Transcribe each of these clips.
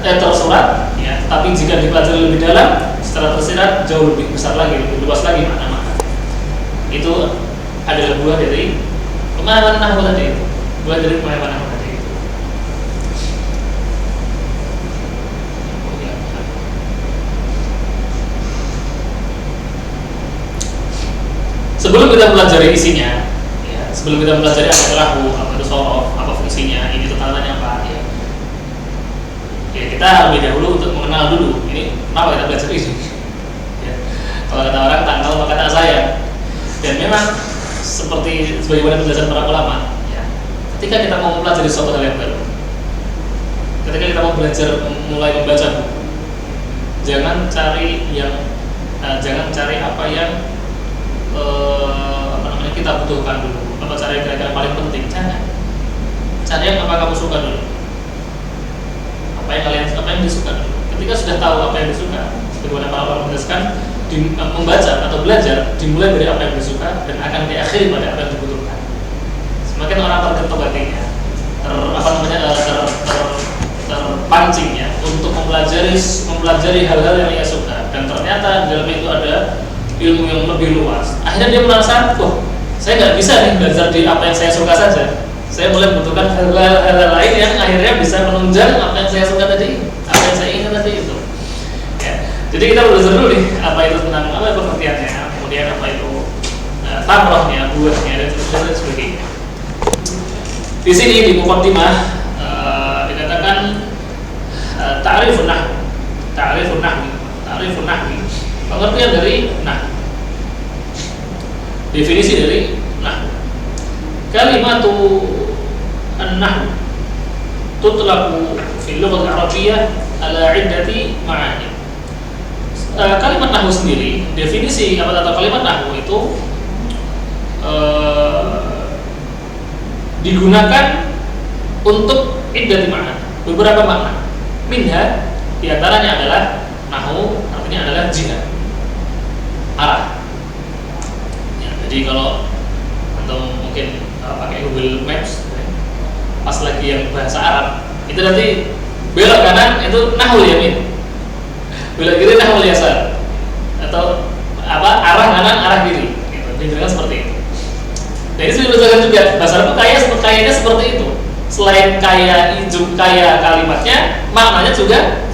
tersurat, ya. Tapi jika dipelajari lebih dalam, secara tersirat jauh lebih besar lagi, lebih luas lagi makna-makna. Itu adalah buah dari pemahaman nahwu tadi. Buah dari pemahaman nahwu tadi. Sebelum kita mempelajari isinya, ya, sebelum kita mempelajari apa itu nahwu, apa itu shorof, apa fungsinya, ini tatarannya apa, ya. Ya, kita lebih dahulu untuk mengenal dulu ini kenapa kita belajar ini. Ya. Kalau kata orang tanggal maka tak sayang. Dan memang seperti sebagaimana penjelasan para ulama, ya, ketika kita mau mempelajari suatu hal yang baru, ketika kita mau belajar mulai membaca buku, jangan cari apa yang kita butuhkan dulu, apa cari kira-kira paling penting. Jangan cari yang apa kamu suka dulu, apa yang disuka dulu. Ketika sudah tahu apa yang disuka, sebagaimana para ulama menjelaskan, membaca atau belajar dimulai dari apa yang disuka dan akan diakhiri pada apa yang dibutuhkan. Semakin orang tergetuk hatinya, terpancing ya untuk mempelajari hal-hal yang ia suka, dan ternyata di dalam itu ada ilmu yang lebih luas. Akhirnya dia merasa, saya nggak bisa nih belajar di apa yang saya suka saja. Saya mulai membutuhkan hal-hal lain yang akhirnya bisa menunjang apa yang saya suka tadi, apa yang saya ingin tadi itu. Ya. Jadi kita belajar dulu nih apa itu tentang apa pengertiannya, kemudian apa itu tamrohnya, buahnya dan sebagainya. Di sini di muqaddimah dikatakan ta'rifun nahwi. Pengertian dari nahwu. Definisi dari nahwu. Kalimatu an-nahwu tutlaqu fil lughah al-arabiyyah ala 'iddati ma'ani. Kalimat nahwu sendiri, definisi atau kalimat nahwu itu digunakan untuk iddati ma'ani, beberapa makna. Minha di antaranya adalah nahwu artinya adalah jihad, arah. Ya, jadi kalau atau mungkin pakai Google Maps, pas lagi yang bahasa Arab, itu nanti belok kanan itu nahwul yamin, belok kiri nahwul yasar, atau arah kanan arah kiri, gitu. Dijelaskan seperti itu. Nah ini sudah dijelaskan juga bahasa Arab kayaknya seperti itu. Selain kaya kalimatnya, maknanya juga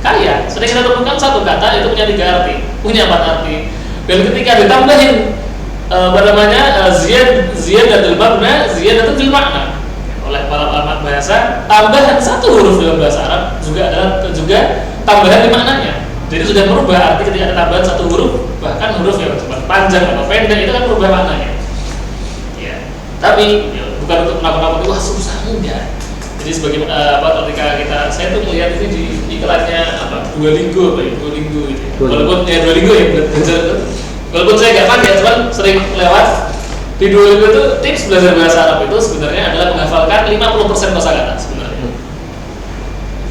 kaya. Sering kita temukan satu kata itu punya 3 arti, punya 4 arti. Dan ketika ditambahin ziyadatul mabna, ziyadatul makna oleh para ulama bahasa, tambahan 1 huruf dalam bahasa Arab juga tambahan di maknanya. Jadi sudah merubah arti ketika ada tambahan 1 huruf, bahkan huruf yang panjang atau pendek itu kan merubah maknanya. Ya. Tapi bukan untuk menakut-nakuti, wah susah, enggak. Jadi ketika saya tuh melihat ini di iklannya Duolingo gitu. Walaupun Duolingo ya belajar itu. Walaupun saya nggak pakai, cuman sering lewat di Duolingo itu tips belajar bahasa Arab itu sebenarnya adalah menghafalkan 50% kosakata sebenarnya.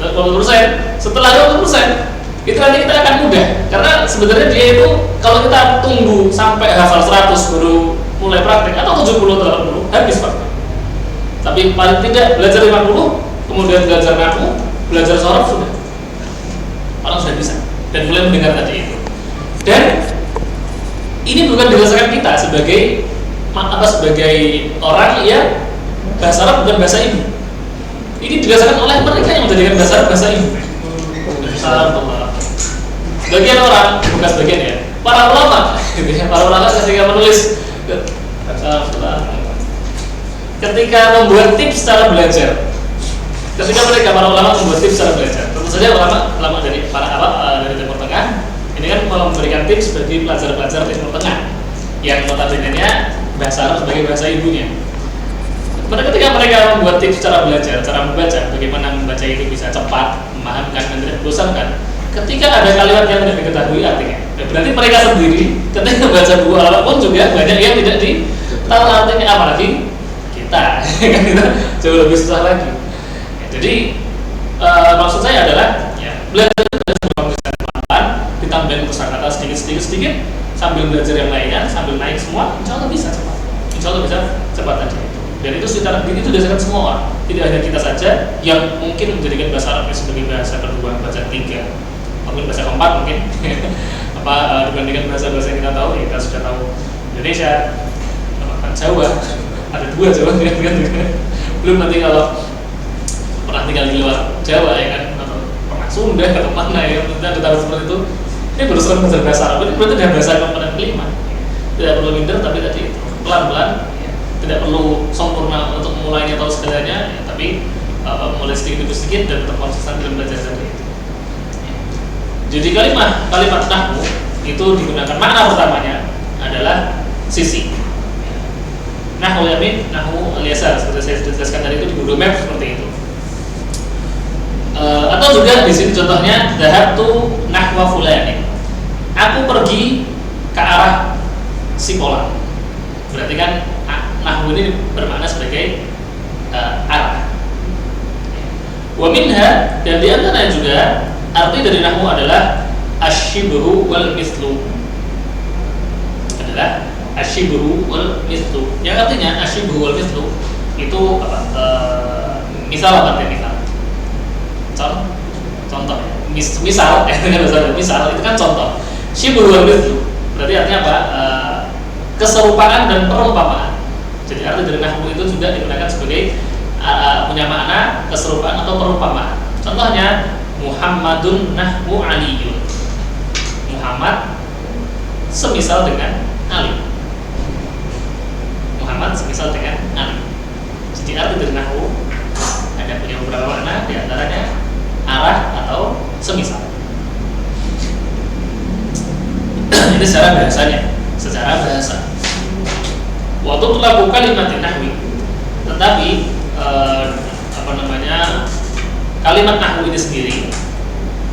50%. Setelah 50% itu nanti kita akan mudah, karena sebenarnya dia itu kalau kita tunggu sampai hafal 100 baru mulai praktek, atau 70 atau 80 habis praktek. Tapi paling tidak belajar 50, kemudian belajar nahwu, belajar shorof sudah. Orang sudah bisa dan mulai mendengar tadi itu. Dan ini bukan dirasakan kita sebagai orang yang bahasa Arab bukan bahasa ibu. Ini dirasakan oleh mereka yang menjadikan bahasa Arab bahasa ibu. Sebagian orang, bukan sebagian ya, para ulama ketika menulis ketika membuat tips cara belajar, ketika mereka para ulama membuat tips cara belajar, tentu saja ulama dari dari Timur Tengah ini kan memberikan tips bagi pelajar-pelajar Timur Tengah yang notabene-nya bahasa Arab sebagai bahasa ibunya. Ketika mereka membuat tips cara belajar, cara membaca, bagaimana membaca itu bisa cepat, memahamkan dan tidak membosankan. Ketika ada kalimat yang tidak diketahui artinya, berarti mereka sendiri ketika membaca buku Arab pun juga banyak yang tidak tahu artinya, apalagi kita kan kita jauh lebih susah lagi. Ya, jadi maksud saya adalah belajar pelan-pelan, ditambahin kosakata sedikit sambil belajar yang lainnya, sambil naik semua, insya Allah bisa cepat. Insya Allah bisa cepat aja itu. Dan itu dirasakan semua orang, tidak hanya kita saja yang mungkin menjadikan bahasa Arabnya sebagai bahasa kedua, bahasa ketiga, mungkin bahasa keempat mungkin dibandingkan bahasa-bahasa yang kita tahu. Ya kita sudah tahu Indonesia, Jawa, ada 2 Jawa kan, belum nanti kalau pernah tinggal di luar Jawa ya kan, atau pernah Sunda atau mana ya, nanti ada tahu seperti itu. Ini baru sekarang belajar bahasa Arab, ini berarti ada bahasa komponen kelima. Tidak perlu minder, tapi tadi pelan-pelan, tidak perlu sempurna untuk memulainya atau segalanya, ya, tapi mulai sedikit demi sedikit dan tetap konsisten dalam belajar tadi itu. Jadi kalimat nahwu itu digunakan, makna pertamanya adalah sisi. Nahwu yamin, nahwu al-yasar, seperti saya jelaskan tadi itu di Google Maps seperti itu. Atau juga di sini contohnya dhahabtu nahwa fulani. Aku pergi ke arah si Polan. Berarti kan nahwu ini bermakna sebagai arah. Wa minha, dan di antaranya juga arti dari nahwu adalah asyibhu wal mislu. Adalah asyibhu wal mislu. Yang artinya asyibhu wal mislu itu apa? Misal apa artinya misal? Contoh. Misal itu kan contoh. Syibhu wal mislu berarti artinya apa? Keserupaan dan perumpamaan. Jadi arti dari nahwu itu juga digunakan sebagai punya makna keserupaan atau perumpamaan. Contohnya Muhammadun nahwu Aliyun. Muhammad semisal dengan Ali. Muhammad semisal dengan Ali. Jadi arti dari nahwu ada punya beberapa makna, di antaranya arah atau semisal. Ini secara bahasa. Waktu terlaku kalimat nahwi, tetapi kalimat nahwu ini sendiri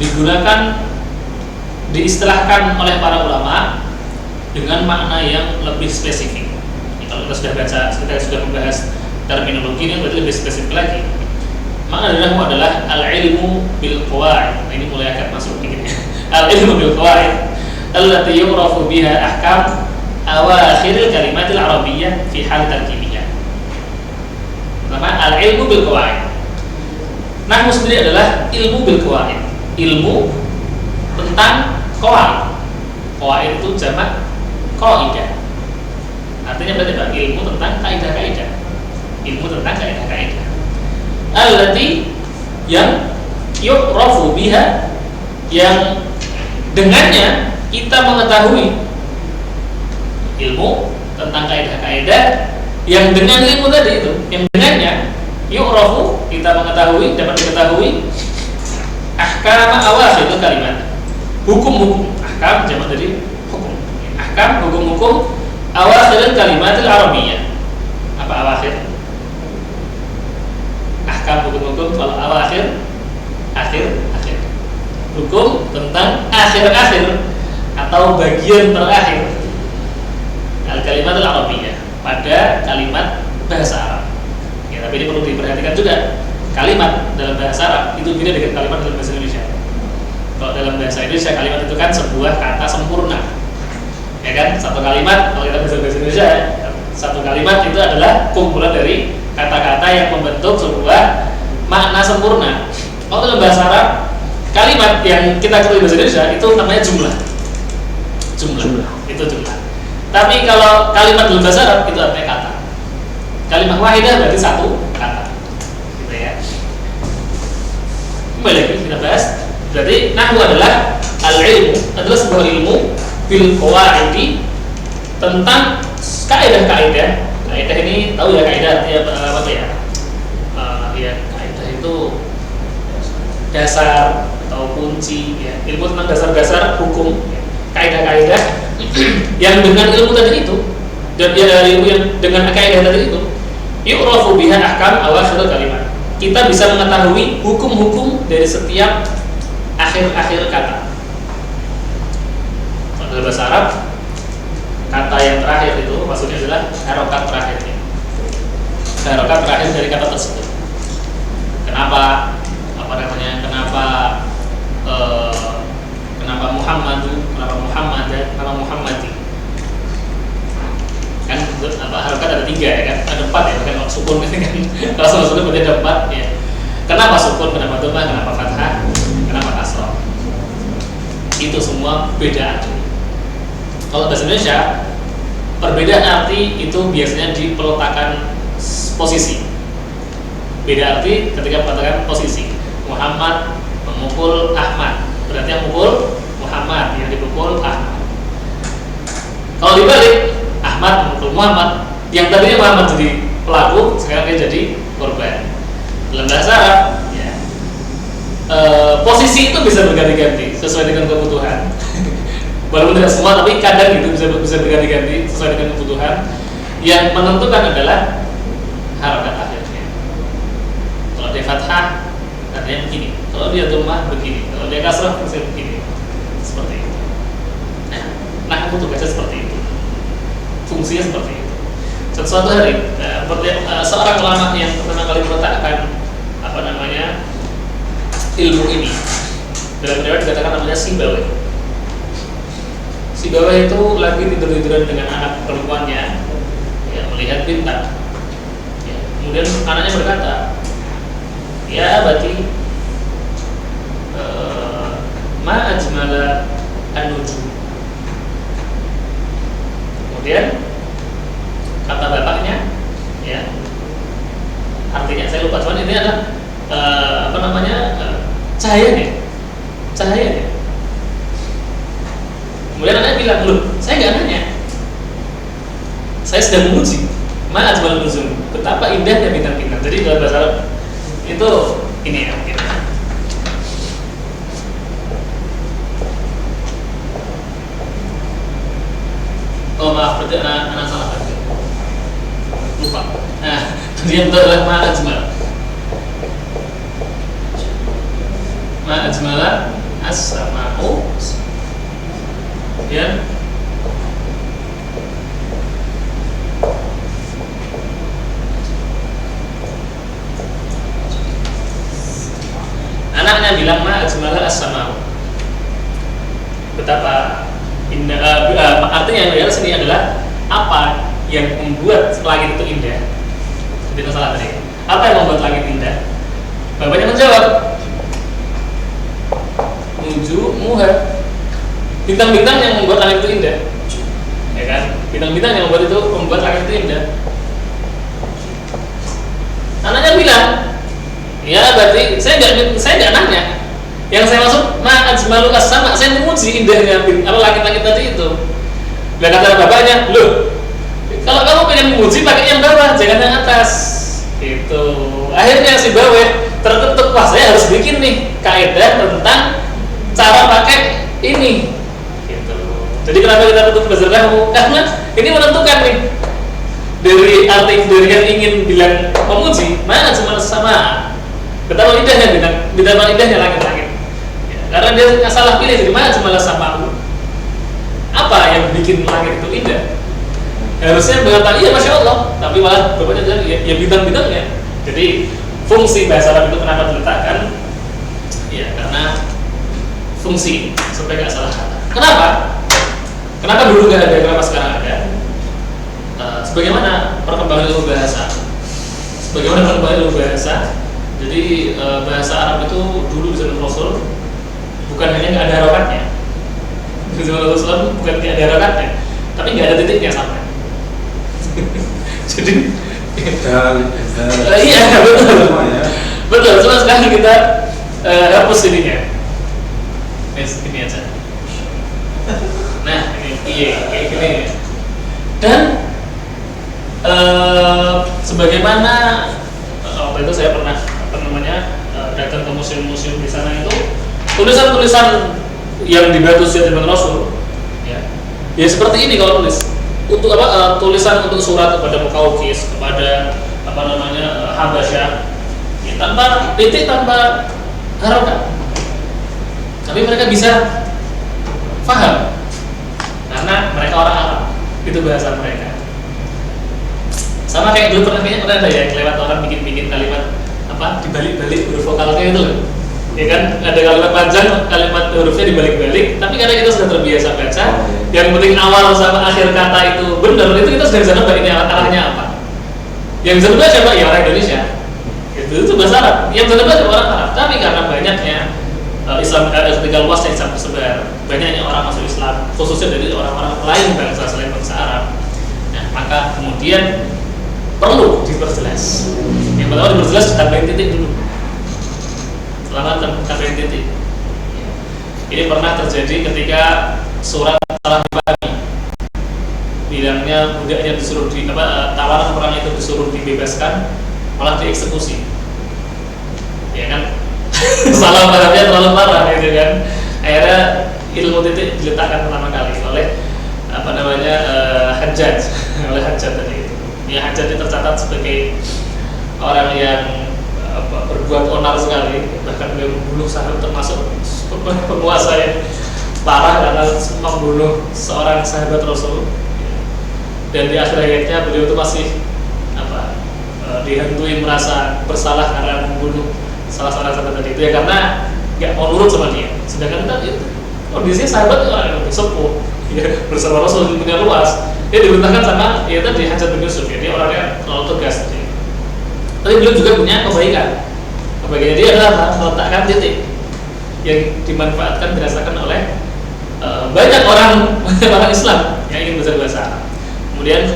digunakan, diistilahkan oleh para ulama dengan makna yang lebih spesifik. Kalau kita sudah baca, kita sudah membahas terminologi ini berarti lebih spesifik lagi. Makna dari nahwu adalah al-ilmu bil qawaid. Ini mulai akan masuk dikit. Al-ilmu bil qawaid allati yu'rafu biha ahkam awakhiril kalimatil arabiyyah fi hal tarkibiyah. Pertama, al-ilmu bil qawaid. Nahwu sendiri adalah ilmu bil qawaid. Ilmu tentang qawaid. Qawaid itu jamak qaidah. Artinya berarti apa? Ilmu tentang kaidah-kaidah. Ilmu tentang kaidah-kaidah. Allati yang yu'rafu biha, yang dengannya kita mengetahui ilmu tentang kaidah-kaidah, yang dengan ilmu tadi itu, yang dengannya yu'rafu kita mengetahui, dapat diketahui ahkam awakhir kalimat, hukum-hukum. Ahkam jamak dari hukum. Ahkam hukum-hukum awakhir kalimatil arabiyyah. Apa awakhir? Ahkam hukum-hukum kalau awakhir akhir. Hukum tentang akhir-akhir atau bagian terakhir al-kalimatul arabiyyah pada kalimat bahasa Arab. Ya, tapi ini perlu diperhatikan juga. Kalimat dalam bahasa Arab itu beda dengan kalimat dalam bahasa Indonesia. Kalau dalam bahasa Indonesia kalimat itu kan sebuah kata sempurna. Ya kan? Satu kalimat, kalau kita bahasa Indonesia, satu kalimat itu adalah kumpulan dari kata-kata yang membentuk sebuah makna sempurna. Kalau dalam bahasa Arab, kalimat yang kita ketahui bahasa Indonesia itu namanya jumlah. Itu jumlah. Tapi kalau kalimat dalam bahasa Arab itu artinya kata. Kalimat wahidah berarti satu kata. Gitu ya. Kembali lagi kita bahas. Berarti nahwu adalah al-ilmu, adalah sebuah ilmu bil qawaidi, tentang kaidah-kaidah. Kaidah ini tahu ya, kaidah artinya apa ya? Ya, kaidah itu dasar atau kunci ya. Ilmu tentang dasar-dasar hukum ya. Kaidah-kaidah yang dengan ilmu tadi itu, dan dia dari ilmu yang dengan kaidah tadi itu, yu'rafu biha ahkam awakhir kalimat. Kita bisa mengetahui hukum-hukum dari setiap akhir-akhir kata. Dalam bahasa Arab, kata yang terakhir itu maksudnya adalah harokat terakhirnya. Harokat terakhir dari kata tersebut. Kenapa Muhammadu, kenapa Muhammadan, kenapa Muhammadi? Kan harokat ada 3 ya kan, ada 4 ya, kan sukun Kalau sama-sama berarti ada 4 ya. Kenapa sukun, kenapa dhammah, kenapa fathah, kenapa kasrah? Itu semua beda arti. Kalau bahasa Indonesia, perbedaan arti itu biasanya di peletakan posisi. Beda arti ketika peletakan posisi. Muhammad memukul Ahmad, berarti yang mukul Muhammad, yang dipukul Ahmad. Kalau dibalik, Ahmad memukul Muhammad, yang tadinya Muhammad jadi pelaku, sekarang dia jadi korban. Dalam bahasa Arab, ya, posisi itu bisa berganti-ganti sesuai dengan kebutuhan. Walaupun tidak semua, tapi kadang itu bisa berganti-ganti sesuai dengan kebutuhan. Yang menentukan adalah harakat akhirnya. Kalau dia fathah, artinya begini. Kalau dia dhammah, begini. Kalau dia kasrah, bisa begini. Seperti itu. Nah, aku tugasnya seperti itu. Fungsinya seperti itu. Suatu hari, seorang ulama yang pertama kali meletakkan ilmu ini, dalam riwayat dikatakan namanya Sibawayh. Sibawayh itu lagi tidur-tiduran dengan anak perempuannya, ya, melihat bintang. Ya, kemudian anaknya berkata, ya abati, ma ajmala an-nujum. Kemudian kata bapaknya, ya, artinya saya lupa, cuman ini adalah cahayanya. Kemudian anaknya bilang, loh, saya nggak nanya, saya sedang memuji. Ma ajmal nuzum, betapa indahnya bintang-bintang. Jadi dalam bahasa Arab itu ini ya, mungkin. Oh maaf, berarti anak salah tadi. Lupa. Nah, dia betul adalah ma ajmal. Ma ajmala as-sama'u. Ya. Anaknya bilang ma ajmala as-sama'u. Betapa indah, artinya yang dari sini adalah apa yang membuat langit itu indah. Jadi masalah tadi. Apa yang membuat langit indah? Bapaknya menjawab, nujumuha, bintang-bintang yang membuat langit itu indah. Ya kan? Bintang-bintang yang membuat langit itu indah. Anaknya bilang, ya berarti saya nggak nanya. Yang saya maksud ma ajmalu as-sama, saya memuji indahnya langit-langit tadi itu. Lah kata bapaknya, loh, kalau kamu pengen memuji pakai yang bawah, jangan yang atas. Itu. Akhirnya si Sibawayh tertutup, wah saya harus bikin nih kaidah tentang cara pakai ini. Gitu. Jadi kenapa kita tutup belajar nahwu? Karena ini menentukan nih dari arti dari yang ingin bilang memuji, mana cuma sama. Betapa indahnya betapa indahnya langit-langit. Karena dia salah pilih, jadi mana cuma sama. Apa yang bikin langit itu indah? Harusnya mengatakan iya masya Allah, tapi malah bapaknya bilang ya bintang-bintangnya. Jadi fungsi bahasa Arab itu kenapa diletakkan? Ya karena fungsi supaya nggak salah kata. Kenapa? Kenapa dulu nggak ada? Kenapa sekarang ada? Sebagaimana perkembangan ilmu bahasa. Jadi bahasa Arab itu dulu di zaman Rasul bukan hanya nggak ada harokatnya. Di zaman Rasul bukan nggak ada harokatnya, tapi nggak ada titiknya sampai. Jadi iya betul. Cuma sekarang kita hapus ininya. Ini aja. Nah ini kayak gini. Dan sebagaimana waktu itu saya pernah datang ke museum-museum di sana, itu tulisan-tulisan yang dibantu sejak zaman Rasul, ya seperti ini kalau tulis untuk tulisan untuk surat kepada Muqawqis, kepada Habasyah, ya, tanpa titik, tanpa harokat, tapi mereka bisa paham karena mereka orang Arab, itu bahasa mereka. Sama kayak dulu pernah ada ya kelewat orang bikin kalimat dibalik-balik huruf vokalnya itu loh. Ya kan, ada kalimat panjang, kalimat hurufnya dibalik-balik, tapi karena kita sudah terbiasa baca, yang penting awal sama akhir kata itu benar, itu kita sudah bisa nebak ini arahnya apa. Yang bisa berubah siapa? Ya orang Indonesia. Itu bahasa Arab. Yang bisa berubah orang Arab. Tapi karena banyaknya Islam ketika luasnya Islam tersebar, banyaknya orang masuk Islam, khususnya dari orang-orang lain bangsa selain bangsa Arab. Nah, maka kemudian perlu diperjelas. Yang pertama diperjelas ditambahin titik dulu. Selama tambahin titik. Ini pernah terjadi ketika surat salah dipahami. Bilangnya budaknya disuruh tawanan perang itu disuruh dibebaskan, malah dieksekusi. Ya kan? Salah pahamnya terlalu parah gitu kan. Akhirnya ilmu titik diletakkan pertama kali oleh Hajjaj oleh Hajjaj tadi itu. Ya, Hajjaj itu tercatat sebagai orang yang berbuat onar sekali, bahkan beliau membunuh sahabat, termasuk penguasa yang parah karena membunuh seorang sahabat Rasul. Dan di akhir hayatnya beliau itu masih dihantui merasa bersalah karena membunuh salah seorang sahabat tadi itu, ya karena nggak mau nurut sama dia. Sedangkan tadi kondisinya sahabat itu orang yang lebih sepuh, ya, bersama Rasul dunia luas. Dia diberitakan sama ya tadi Hajjaj bin Yusuf, ya, dia orangnya terlalu tegas. Tapi beliau juga punya kebaikan. Kebaikannya dia adalah meletakkan titik yang dimanfaatkan dirasakan oleh banyak orang Islam yang ingin belajar bahasa Arab. Kemudian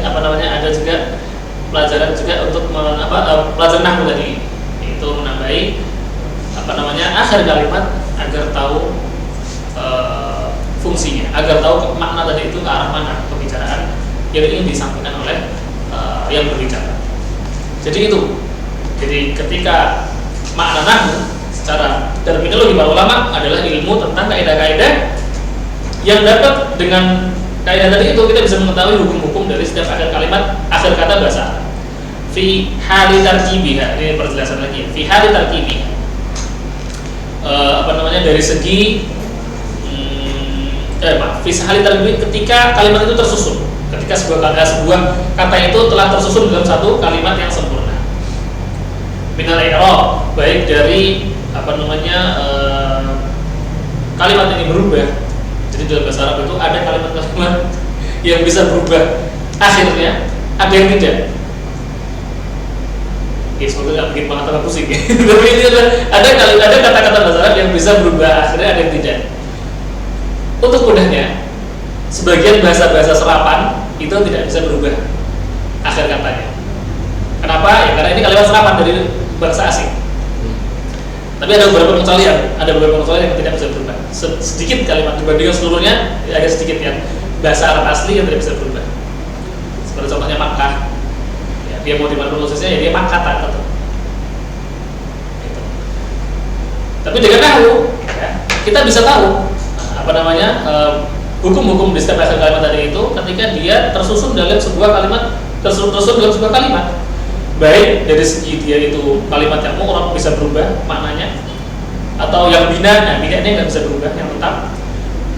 ada juga pelajaran juga untuk pelajaran nahwu tadi, itu menambahi akhir kalimat agar tahu fungsinya, agar tahu makna tadi itu ke arah mana pembicaraan yang ingin disampaikan oleh yang berbicara. Jadi ketika makna nahwu secara terminologi para ulama adalah ilmu tentang kaidah-kaidah yang dapat dengan kaidah tadi itu kita bisa mengetahui hukum-hukum dari setiap akhir kalimat, akhir kata bahasa Arab. Fi hali tarkibiha, ini perjelasan lagi. Fi hali tarkibiha. Dari segi fi hali tarkibiha ketika kalimat itu tersusun. Ketika sebuah kata itu telah tersusun dalam satu kalimat yang sempurna. Minal i'rab, baik dari kalimat ini berubah. Jadi dalam bahasa Arab itu ada kalimat-kalimat yang bisa berubah akhirnya, ada yang tidak. Semoga nggak bikin pengetahuan pusing. Tapi ini ada kata-kata bahasa Arab yang bisa berubah akhirnya, ada yang tidak. Untuk mudahnya, sebagian bahasa-bahasa serapan itu tidak bisa berubah akhir katanya. Kenapa? Ya karena ini kalimat serapan dari bahasa asing. Tapi ada beberapa pengecualian, yang tidak bisa berubah. Sedikit kalimat dibandingkan seluruhnya, ada sedikit yang bahasa Arab asli yang tidak bisa berubah. Seperti contohnya Makkah. Ya, dia mau dimana prosesnya, ya dia Makkah gitu. Tapi dengan nahwu, ya, kita bisa tahu hukum-hukum di setiap akhir kalimat tadi itu ketika dia tersusun dalam sebuah kalimat, tersusun dalam sebuah kalimat. Baik dari segi dia itu kalimat yang mu'rab bisa berubah maknanya, atau yang binanya nggak bisa berubah, yang tetap.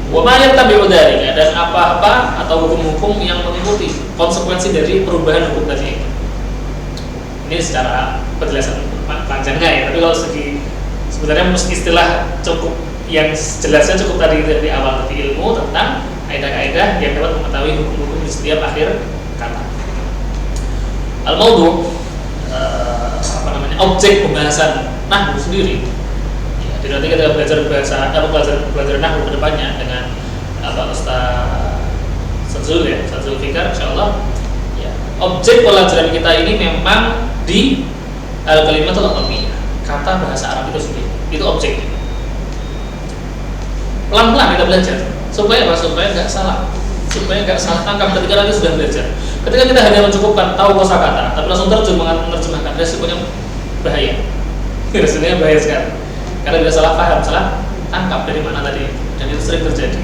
Wa ma yattabi'u dzalika, dan apa-apa atau hukum-hukum yang mengikuti konsekuensi dari perubahan hukum tadi itu. Ini secara penjelasan panjangnya ya, tapi kalau segi sebenarnya istilah cukup, yang jelasnya cukup tadi dari awal tadi, ilmu tentang kaidah-kaidah yang dapat mengetahui hukum-hukum di setiap akhir kata. Al-mawdu' objek pembahasan nahwu sendiri. Ya, jadi nanti kita belajar nahwu ke depannya dengan Ustaz Sadzul Fikar insyaallah. Ya, objek pelajaran kita ini memang di al-kalimatul arabiyah, kata bahasa Arab itu sendiri. Itu objeknya. Pelan-pelan kita belajar supaya nggak salah. Supaya nggak salah tangkap ketika nanti sudah belajar. Ketika kita hanya mencukupkan tahu kosakata, tapi langsung menerjemahkan, resikonya bahaya. Resikonya bahaya sekali. Karena bila salah paham, salah tangkap dari mana tadi, dan itu sering terjadi.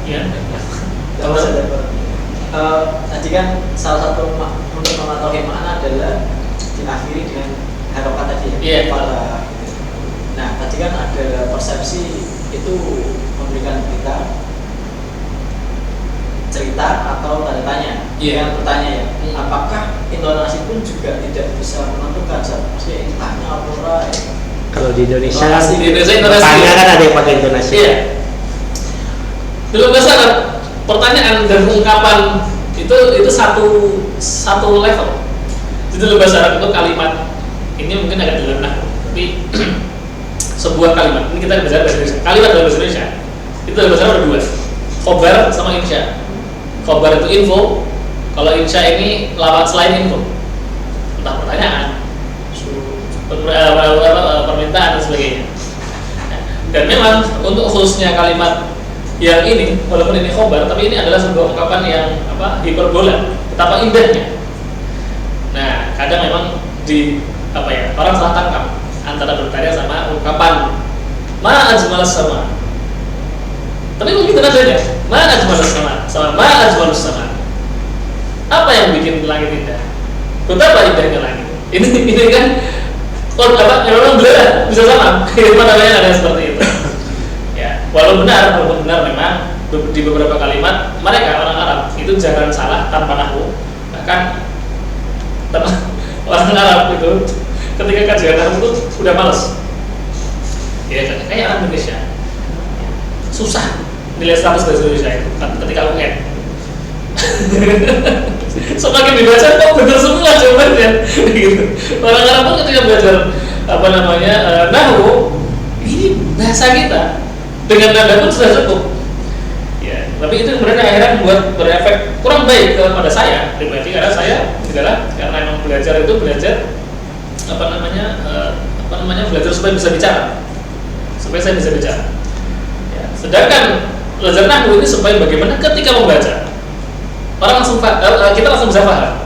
Ya. Kalau tadi kan salah satu untuk mematuhi makna adalah diakhiri dengan harokat tadi ya. Yeah. Nah, tadi kan ada persepsi itu memberikan kita cerita atau tanda tanya. Yang bertanya ya, apakah intonasi pun juga tidak bisa menentukan maksudnya ini tanya apa ya? Kalau di Indonesia intonasi tanya kan ada yang pakai intonasi. Iya. Dalam bahasa Arab, pertanyaan dan ungkapan itu satu level. Jadi dalam bahasa Arab itu kalimat ini mungkin agak dalam tapi sebuah kalimat, ini kita bicara bahasa Indonesia. Kalimat dalam bahasa Indonesia itu dalam bahasa Arab ada dua, khobar sama insya. Khobar itu info, kalau insya ini lawan selain info, entah pertanyaan, permintaan dan sebagainya. Dan memang untuk khususnya kalimat yang ini, walaupun ini khobar, tapi ini adalah sebuah ungkapan yang hiperbola, betapa indahnya. Nah, kadang memang orang salah tangkap antara bertanya sama ungkapan ma ajmal sama. Tapi mungkin nadanya ma ajmal sama ma ajmal sama. Apa yang bikin langit indah? Betapa indahnya langit. Ini kan memang benar bisa sama. Mana ada seperti itu. Ya, walaupun benar memang di beberapa kalimat mereka orang Arab itu jarang salah tanpa nahwu. Bahkan orang Arab itu ketika kajian nahwu itu udah males. Ya, kayak orang Indonesia susah nilai 100 bahasa Indonesia itu ketika UN. Semakin dibaca kok benar semua jawabannya gitu. Orang Arab pun ketika belajar nahwu, ini bahasa kita dengan nada pun sudah cukup. Ya, tapi itu kemudian akhirnya membuat berefek kurang baik kepada saya pribadi, karena saya karena memang belajar belajar supaya bisa bicara, supaya saya bisa bicara. Ya, sedangkan belajar nahwu ini supaya bagaimana ketika membaca orang kita langsung bisa paham.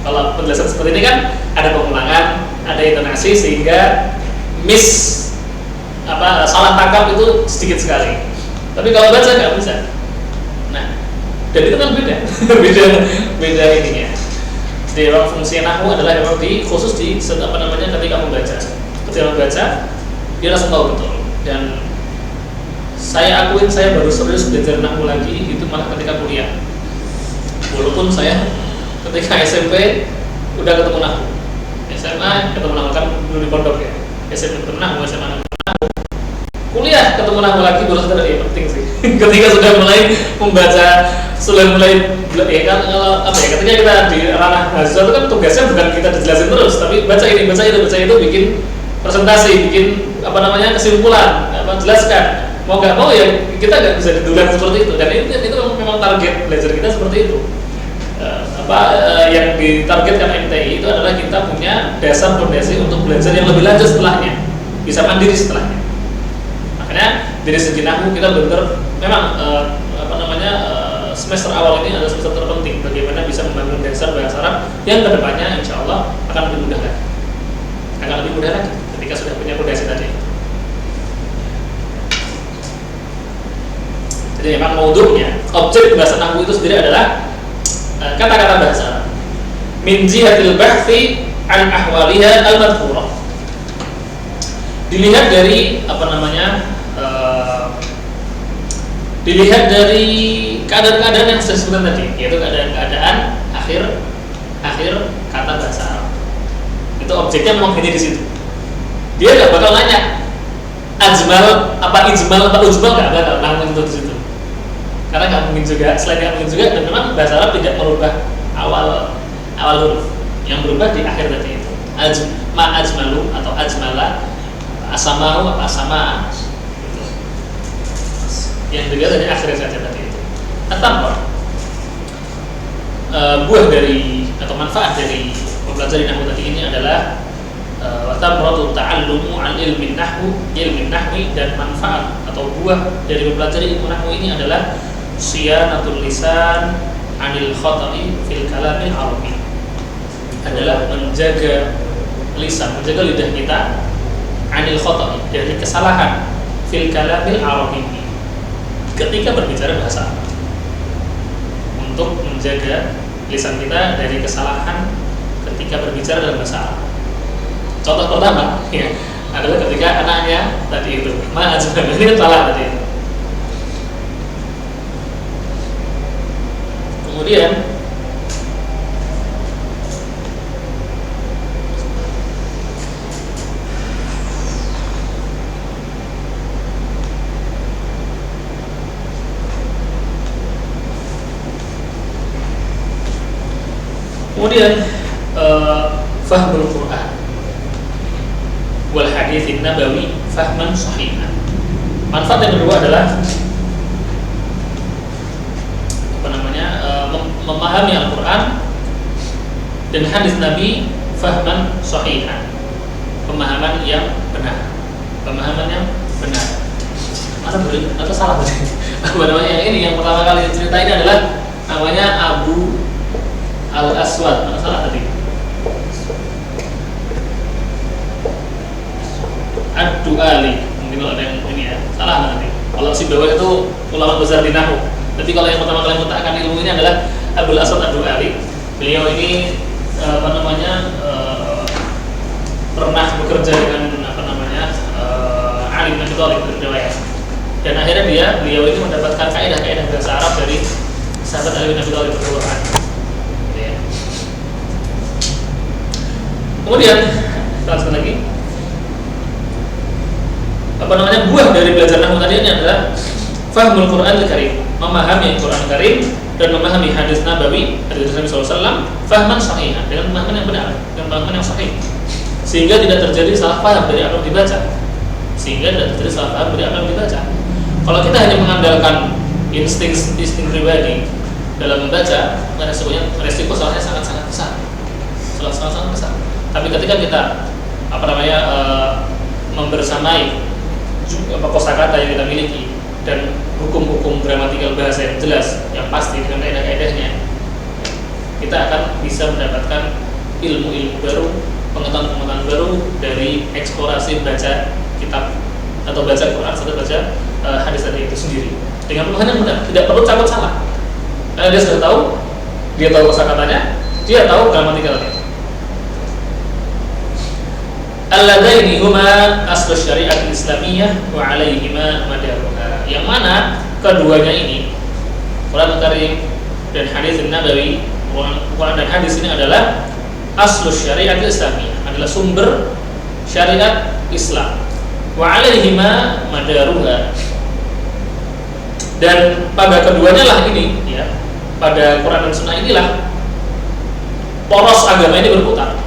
Kalau penjelasan seperti ini kan ada pengulangan, ada intonasi sehingga salah tangkap itu sedikit sekali. Tapi kalau baca nggak bisa. Nah, dan itu kan beda, beda ininya. Jadi fungsi nahwu adalah memang khusus ketika membaca. Ketika membaca dia langsung tahu betul. Dan saya akuin saya baru serius belajar nahwu lagi itu malah ketika kuliah. Walaupun saya ketika SMP udah ketemu nahwu, SMA ketemu nahwu kan dulu di pondok ya, SMP ketemu nahwu, SMA ketemu nahwu, kuliah ketemu nahwu lagi baru sadar penting sih. Ketika sudah mulai membaca, ketika kita di ranah mahasiswa itu kan tugasnya bukan kita dijelasin terus, tapi baca ini, baca itu, bikin presentasi, bikin kesimpulan, jelaskan. Mau nggak mau ya kita nggak bisa diduga seperti itu, dan itu memang target belajar kita seperti itu. Yang ditargetkan MTI itu adalah kita punya dasar fondasi untuk belajar yang lebih lanjut setelahnya, bisa mandiri setelahnya. Makanya dari segi nahwu kita benar memang semester awal ini adalah semester terpenting, bagaimana bisa membangun dasar bahasa Arab yang kedepannya insya Allah akan lebih mudah lagi ketika sudah punya fondasi tadi. Jadi memang maudhu'nya, objek bahasa nahwu itu sendiri adalah kata-kata bahasa Arab. Min jihatil bahthi an ahwaliha al-madhkurah. Dilihat dari dilihat dari keadaan-keadaan yang saya sebutkan tadi, yaitu keadaan-keadaan akhir kata bahasa Arab. Itu objeknya memang hanya di situ. Dia nggak bakal nanya ijmal apa ujmal, nggak bakal langsung di situ. Karena nggak mungkin juga, selain nggak mungkin juga, dan memang bahasa Arab tidak merubah awal huruf, yang berubah di akhir tadi itu. Ajmalu atau ajmala, asamahu apa asama, gitu. Yang dilihat dari akhir saja tadi itu. Tanpa buah dari atau manfaat dari mempelajari nahwu tadi ini adalah watamratu ta'allumu an ilmin nahwi, dan manfaat atau buah dari mempelajari ilmu nahwu ini adalah siyanatul lisan anil khata'i fil kalamil arabi, adalah menjaga lisan, menjaga lidah kita anil khata'i, dari kesalahan fil kalamil arabi, ketika berbicara bahasa Arab. Untuk menjaga lisan kita dari kesalahan ketika berbicara dalam bahasa Arab. Contoh pertama ya, adalah ketika anaknya tadi itu ini kan salah tadi itu. Kemudian Kemudian fahmul Quran wal hadits nabawi fahman sahihan. Manfaat yang kedua adalah memahami Al-Quran dan hadis Nabi fahman sahihan, pemahaman yang benar. Mana boleh atau salah tadi? Apa namanya? Ini yang pertama kali cerita ini adalah namanya Abu Al-Aswad. Mana salah tadi? Ad-Du'ali. Mungkin kalau ada yang ini ya, salah nanti. Kalau si bawah itu ulama besar di Nahwu. Tapi kalau yang pertama kali mutakan ilmu ini adalah Abul Aswad Ad-Du'ali. Beliau ini pernah bekerja dengan alim Nabi Thalib riwayat. Dan akhirnya beliau ini mendapatkan kaidah-kaidah bahasa Arab dari sahabat Ali bin Abi Thalib radhiyallahu anhu. Kemudian lanjut lagi. Buah dari belajar nahwu tadi ini adalah fahmul Qur'anil Karim, memahami Al-Qur'an Karim dan memahami hadis Nabawi, hadis Nabi SAW, fahman sahihan, dengan pemahaman yang benar, dengan pemahaman yang sahih, sehingga tidak terjadi salah paham dari apa yang dibaca. Kalau kita hanya mengandalkan insting pribadi dalam membaca, resiko salahnya sangat-sangat besar. Tapi ketika kita membersamai kosakata yang kita miliki dan hukum-hukum gramatikal bahasa yang jelas, yang pasti dengan kaidah-kaidahnya, kita akan bisa mendapatkan ilmu-ilmu baru, pengetahuan-pengetahuan baru dari eksplorasi baca kitab atau baca Quran atau baca hadis tadi itu sendiri dengan pemahaman yang benar, tidak perlu takut salah karena dia sudah tahu, dia tahu kosakatanya, dia tahu gramatikalnya. Alladaini huma aslu syariat islamiyah wa alaihima madaruha, yang mana keduanya ini, Quran Karim dan hadis Nabawi, Quran dan hadis ini adalah aslu syariat islamiyah, adalah sumber syariat Islam, wa alaihima madaruha, dan pada keduanya lah ini ya, pada Quran dan Sunnah inilah poros agama ini berputar.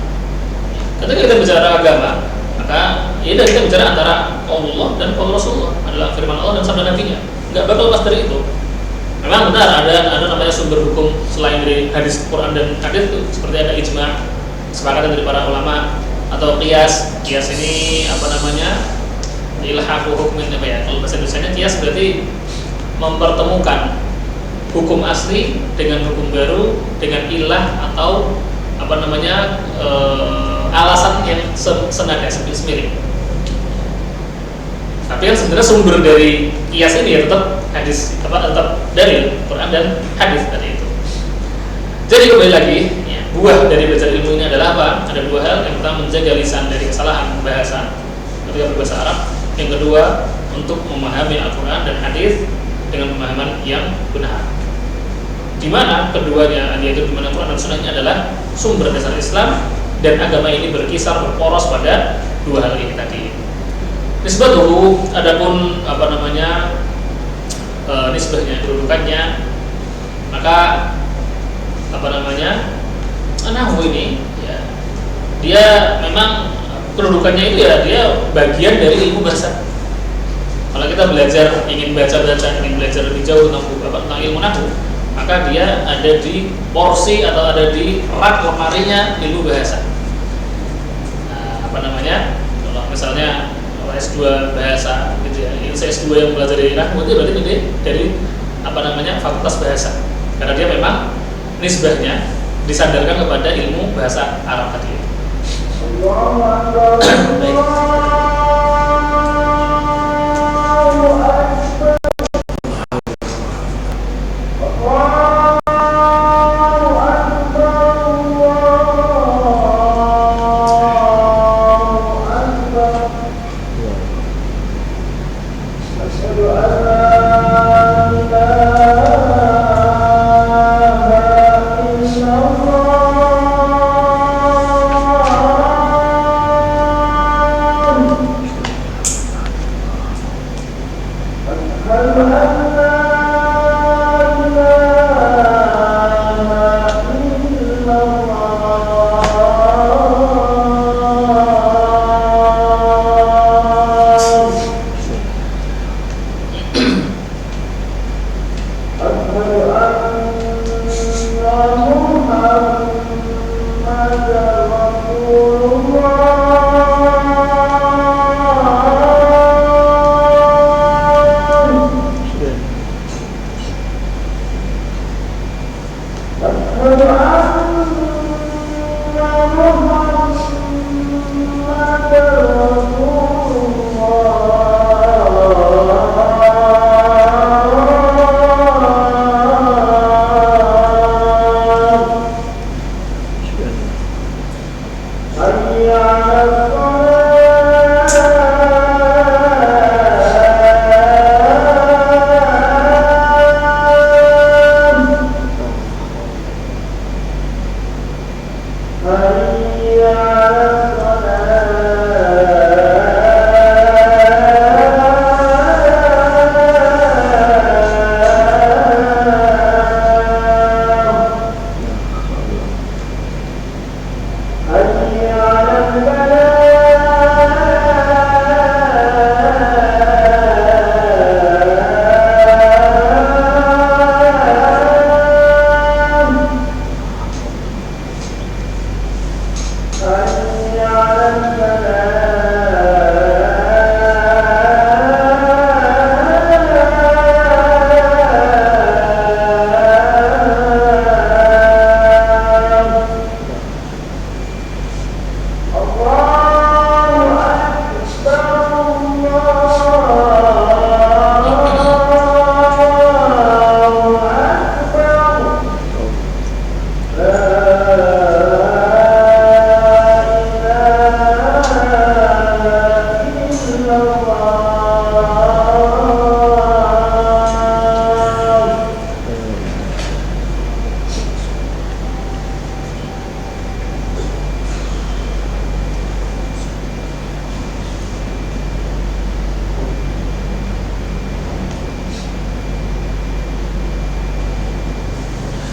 Ketika kita bicara agama, maka ya kita bicara antara Allah dan Rasulullah, adalah firman Allah dan sabda Nabi-Nya. Enggak bakal lepas dari itu. Memang benar ada namanya sumber hukum selain dari hadis Quran dan hadis itu, seperti ada ijma, kesepakatan dari para ulama, atau qiyas. Qiyas ini ilhafu hukmin Kalau bahasa Indonesianya qiyas berarti mempertemukan hukum asli dengan hukum baru dengan ilah atau alasan yang senada semiring. Tapi yang sebenarnya sumber dari qiyas ini ya tetap hadis, tetap dari Quran dan hadis tadi itu. Jadi kembali lagi, ya, buah dari belajar ilmu ini adalah apa? Ada dua hal. Yang pertama, menjaga lisan dari kesalahan bahasa ketika berbahasa Arab. Yang kedua, untuk memahami Al-Quran dan hadis dengan pemahaman yang benar. Di mana keduanya, yaitu di mana Quran dan Sunnahnya adalah sumber dasar Islam, dan agama ini berporos pada dua hal ini tadi. Nisbatuhu, adapun nisbahnya, kedudukannya, maka nahwu ini ya, dia memang kedudukannya itu ya dia bagian dari ilmu bahasa. Kalau kita ingin belajar lebih jauh tentang ilmu nahwu, maka dia ada di porsi atau ada di rak lemarinya ilmu bahasa. Kalau misalnya S2 bahasa gitu ya, ini S2 yang belajar dari nahwu itu berarti dari fakultas bahasa, karena dia memang nisbahnya disandarkan kepada ilmu bahasa Arab tadi. Baik.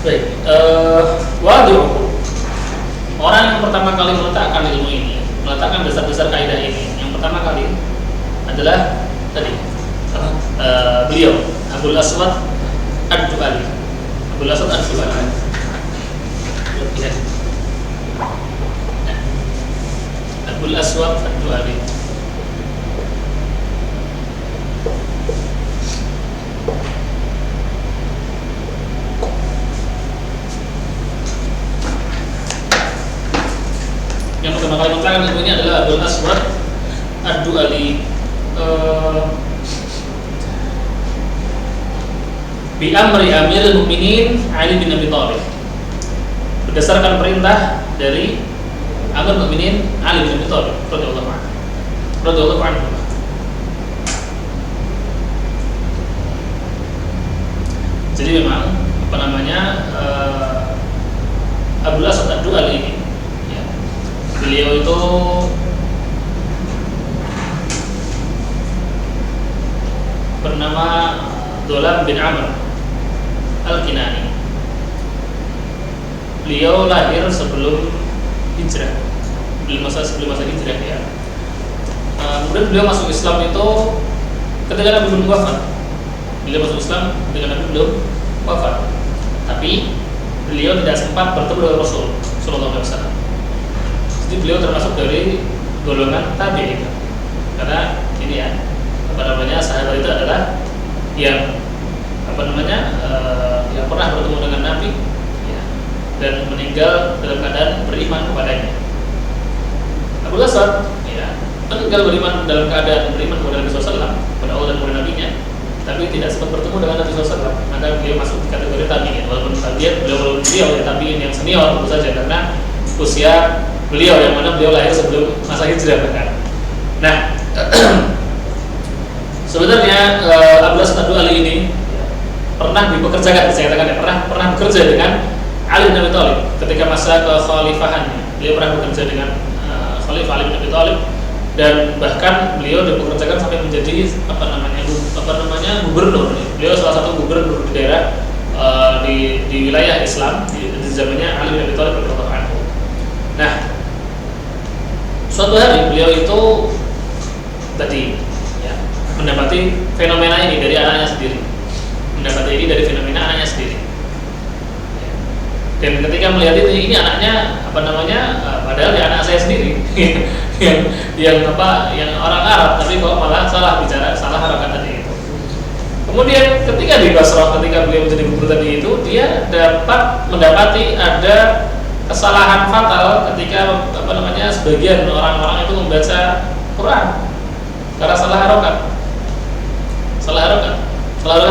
Baik, orang yang pertama kali meletakkan ilmu ini, meletakkan dasar-dasar kaidah ini, yang pertama kali adalah tadi beliau Abul Aswad Ad-Du'ali. Abul Aswad Ad-Du'ali. Abul Aswad Ad-Du'ali. Yang pertama kali meletakkan ilmu ini adalah Abul Aswad Ad-Du'ali. Bi amri Amirul Mukminin Ali bin Abi Thalib, berdasarkan perintah dari Amirul Mukminin Ali bin Abi Thalib radhiyallahu anhu. Jadi memang apa namanya Abul Aswad Ad-Du'ali ini, ya, beliau itu bernama Dolam bin Amr Al-Kinani. Beliau lahir sebelum hijrah, sebelum masa hijrah, ya. Kemudian beliau masuk Islam itu ketika Nabi belum wafat. Beliau masuk Islam ketika Nabi belum wafat. Tapi beliau tidak sempat bertemu dengan Rasul Sallallahu Alaihi Wasallam. Jadi beliau termasuk dari golongan tabi'in. Karena ini ya, apa namanya, sahabat itu adalah yang yang pernah bertemu dengan Nabi, ya, dan meninggal dalam keadaan beriman kepadanya. Abul Aswad, ya, meninggal beriman dalam keadaan beriman kepada Nabi SAW, kepada Allah dan kepada Nabi-Nya, tapi tidak sempat bertemu dengan Nabi SAW. Maka beliau masuk di kategori tabi'in, walaupun beliau tabi'in yang senior tentu saja, karena usia beliau yang mana beliau lahir sebelum masa hijrah bahkan. Nah, sebenarnya Abul Aswad Ad-Du'ali ini pernah dipekerjakan, saya katakan ya, pernah bekerja dengan Ali bin Abi Thalib ketika masa kekhalifahannya. Beliau pernah bekerja dengan Khalifah Ali bin Abi Thalib, dan bahkan beliau dipekerjakan sampai menjadi gubernur. Beliau salah satu gubernur di daerah di wilayah Islam di zamannya Ali bin Abi Thalib radhiyallahu anhu. Nah, suatu hari beliau itu tadi, ya, mendapati fenomena ini dari anaknya sendiri. Dan ketika melihat ini anaknya apa namanya, padahal ya anak saya sendiri yang orang Arab, tapi kok malah salah bicara, salah harokat tadi itu. Kemudian ketika di Basrah, ketika beliau menjadi guru tadi itu, dia mendapati ada kesalahan fatal ketika sebagian orang-orang itu membaca Quran karena salah harokat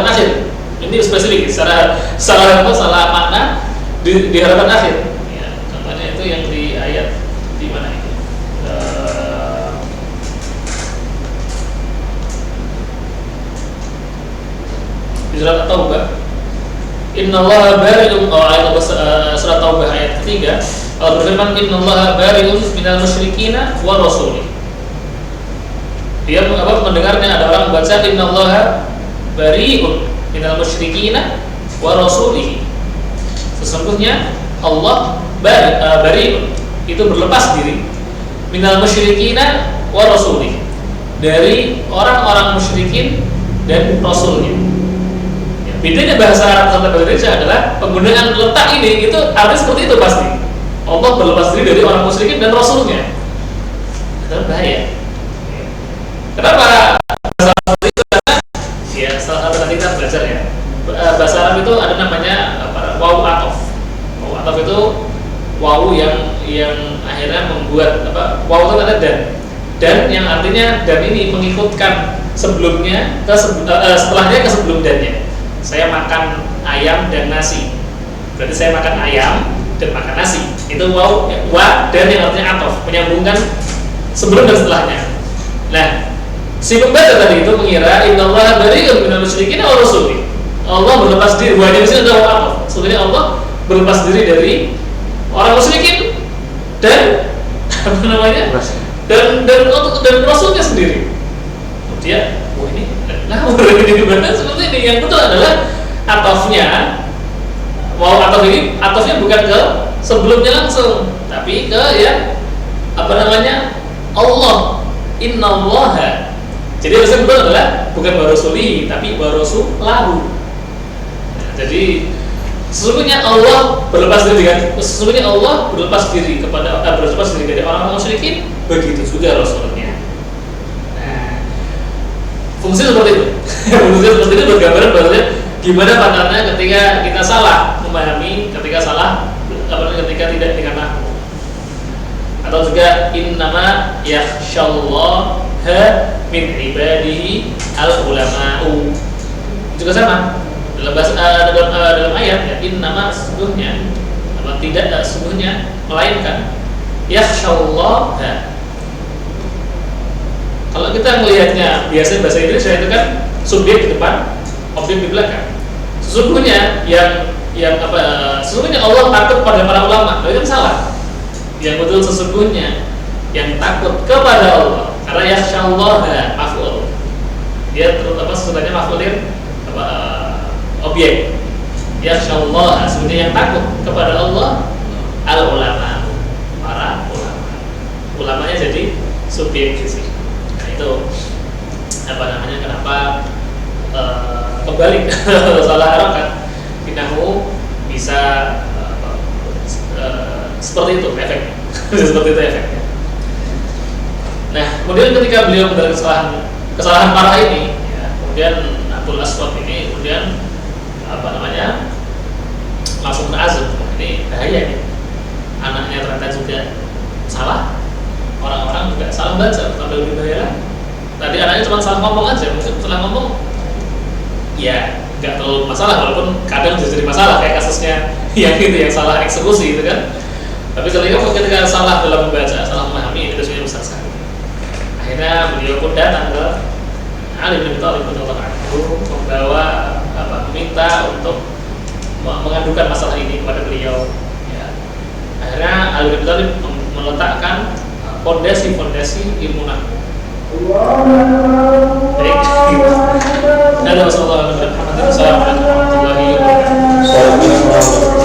akhir. Ini spesifik, salah makna di harokat akhir. Ya, contohnya itu yang di ayat di mana itu? Di surat At-Taubah. Innallaha bari'un, ayat surat Taubah ayat ketiga. Allah berfirman, Innallaha bari'un minal musyrikina wa rasulih. Dia mendengarnya ada orang baca Innallaha bari'un minal musyrikina wa rasulih. Sesungguhnya Allah bari'un, itu berlepas diri, minal musyrikina wa rasulih, dari orang-orang musyrikin dan rasulnya. Bedanya bahasa Arab sama bahasa Indonesia adalah penggunaan letak ini itu artinya seperti itu pasti. Allah berlepas diri dari orang musyrikin dan rasulnya. Itu bahaya. Kenapa bahasa Arab itu? Karena ya salah satu tadi kita belajar ya. Bahasa Arab itu ada namanya wawu atof. Wawu atof itu wawu yang akhirnya membuat wawu itu ada dan yang artinya dan ini mengikutkan sebelumnya setelahnya ke sebelum dannya. Saya makan ayam dan nasi, berarti saya makan ayam dan makan nasi. Itu wa dan yang artinya atof, menyambungkan sebelum dan setelahnya. Nah, si pembaca tadi itu mengira Innallaha bari'un minal musyrikin wa rasulih. Allah berlepas diri, wa di sini ada wa atof. Sebenarnya Allah berlepas diri dari orang musyrikin dan dan rasulnya sendiri. Kemudian ini seperti ini. Yang betul adalah atofnya, atof ini atofnya bukan ke sebelumnya langsung, tapi ke Allah. Innallaha. Jadi yang betul adalah bukan warasulihi, tapi warusulahu. Jadi sesungguhnya Allah berlepas diri dari orang-orang musyrikin, begitu juga rasulnya. Fungsi seperti itu. Fungsi seperti itu bergambaran bahwasanya gimana pandangannya ketika kita salah memahami, ketika tidak dengan nahwu. Atau juga innama yakhsyallaha min ibadihi al-ulama'u. Juga sama. Dalam ayat ya, innama sesungguhnya sesungguhnya melainkan yakhsyallaha. Kalau kita melihatnya biasanya bahasa Indonesia itu kan subjek di depan, objek di belakang. Sesungguhnya sesungguhnya Allah takut pada para ulama. Itu kan salah. Yang betul sesungguhnya yang takut kepada Allah. Karena yakhsyallaha maf'ul. Dia sesungguhnya maf'ulin objek. Yakhsyallaha sesungguhnya yang takut kepada Allah al-ulama, para ulama. Ulamanya jadi subjek di sini. Itu kenapa kebalik salah harokat nahwu bisa seperti itu efeknya. Seperti itu efeknya. Nah, kemudian ketika beliau mendapat kesalahan parah ini, ya, kemudian Abdul Aswad ini kemudian langsung berazam, ini bahaya nih. Anaknya ternyata juga salah. Orang-orang juga salah baca, tambah lebih bahaya. Tadi anaknya cuma salah ngomong aja, mungkin setelah ngomong ya nggak terlalu masalah, walaupun kadang jadi masalah kayak kasusnya yang salah eksekusi itu kan. Tapi ketika salah dalam membaca, salah memahami, itu dosanya besar sekali. Akhirnya beliau pun datang ke Ali bin Abi Thalib radhiyallahu anhu, meminta untuk mengadukan masalah ini kepada beliau. Ya. Akhirnya Ali bin Abi Thalib meletakkan fondasi ilmu nahwu. Baik. Assalamualaikum warahmatullahi wabarakatuh.